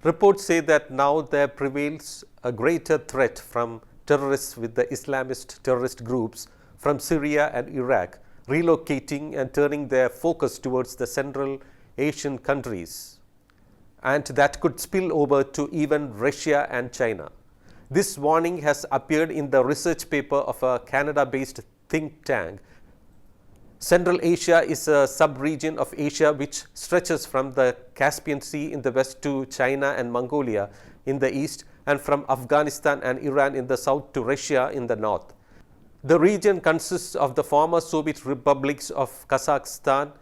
Reports say that now there prevails a greater threat from terrorists with the Islamist terrorist groups from Syria and Iraq, relocating and turning their focus towards the Central Asian countries, and that could spill over to even Russia and China. This warning has appeared in the research paper of a Canada-based think tank. Central Asia is a sub-region of Asia which stretches from the Caspian Sea in the west to China and Mongolia in the east, and from Afghanistan and Iran in the south to Russia in the north. The region consists of the former Soviet republics of Kazakhstan,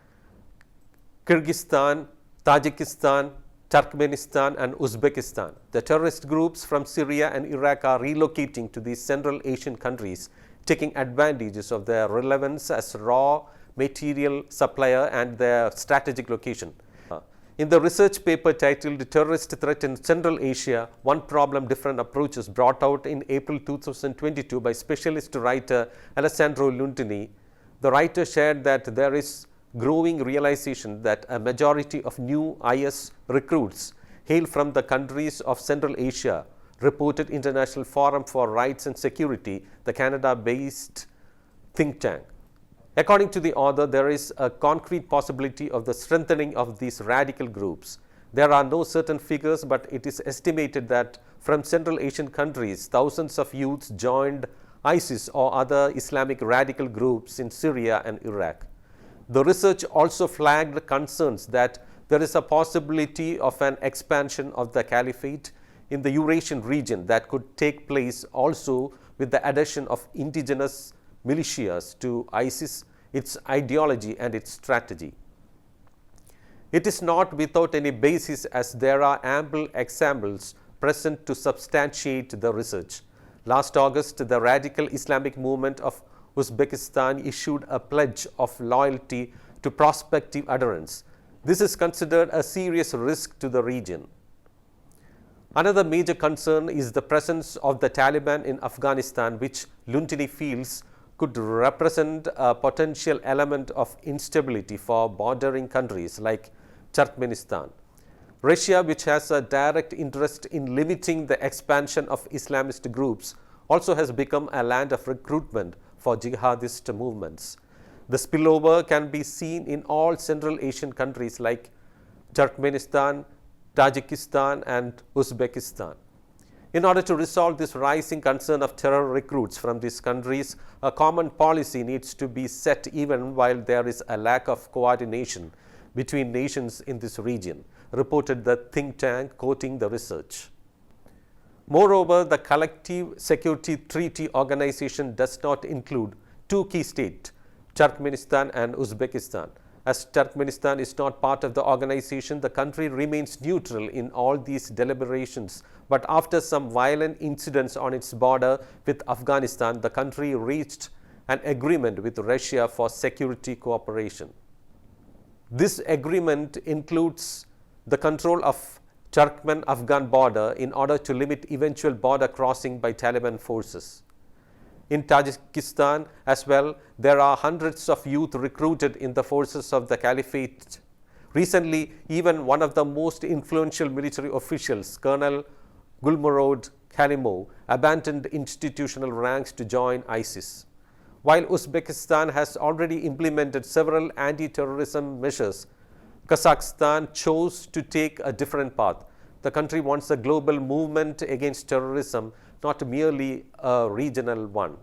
Kyrgyzstan, Tajikistan, Turkmenistan and Uzbekistan. The terrorist groups from Syria and Iraq are relocating to these Central Asian countries, taking advantages of their relevance as raw material supplier and their strategic location. In the research paper titled Terrorist Threat in Central Asia, One Problem, Different Approaches, brought out in April 2022 by specialist writer Alessandro Luntini, the writer shared that there is growing realization that a majority of new IS recruits hail from the countries of Central Asia, reported International Forum for Rights and Security, the Canada-based think tank. According to the author, there is a concrete possibility of the strengthening of these radical groups. There are no certain figures, but it is estimated that from Central Asian countries, thousands of youths joined ISIS or other Islamic radical groups in Syria and Iraq. The research also flagged concerns that there is a possibility of an expansion of the caliphate in the Eurasian region that could take place also with the addition of indigenous militias to ISIS, its ideology and its strategy. It is not without any basis, as there are ample examples present to substantiate the research. Last August, the radical Islamic movement of Uzbekistan issued a pledge of loyalty to prospective adherents. This is considered a serious risk to the region. Another major concern is the presence of the Taliban in Afghanistan, which Luntini feels could represent a potential element of instability for bordering countries like Turkmenistan. Russia, which has a direct interest in limiting the expansion of Islamist groups, also has become a land of recruitment for jihadist movements. The spillover can be seen in all Central Asian countries like Turkmenistan, Tajikistan and Uzbekistan. In order to resolve this rising concern of terror recruits from these countries, a common policy needs to be set even while there is a lack of coordination between nations in this region, reported the think tank, quoting the research. Moreover, the Collective Security Treaty Organization does not include two key states, Turkmenistan and Uzbekistan. As Turkmenistan is not part of the organization, the country remains neutral in all these deliberations. But after some violent incidents on its border with Afghanistan, the country reached an agreement with Russia for security cooperation. This agreement includes the control of Turkmen-Afghan border in order to limit eventual border crossing by Taliban forces. In Tajikistan as well, there are hundreds of youth recruited in the forces of the caliphate. Recently, even one of the most influential military officials, Colonel Gulmurod Kalimov, abandoned institutional ranks to join ISIS. While Uzbekistan has already implemented several anti-terrorism measures, Kazakhstan chose to take a different path. The country wants a global movement against terrorism, not merely a regional one.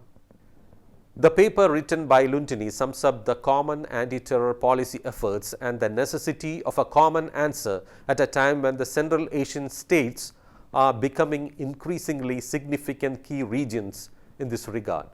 The paper written by Luntini sums up the common anti-terror policy efforts and the necessity of a common answer at a time when the Central Asian states are becoming increasingly significant key regions in this regard.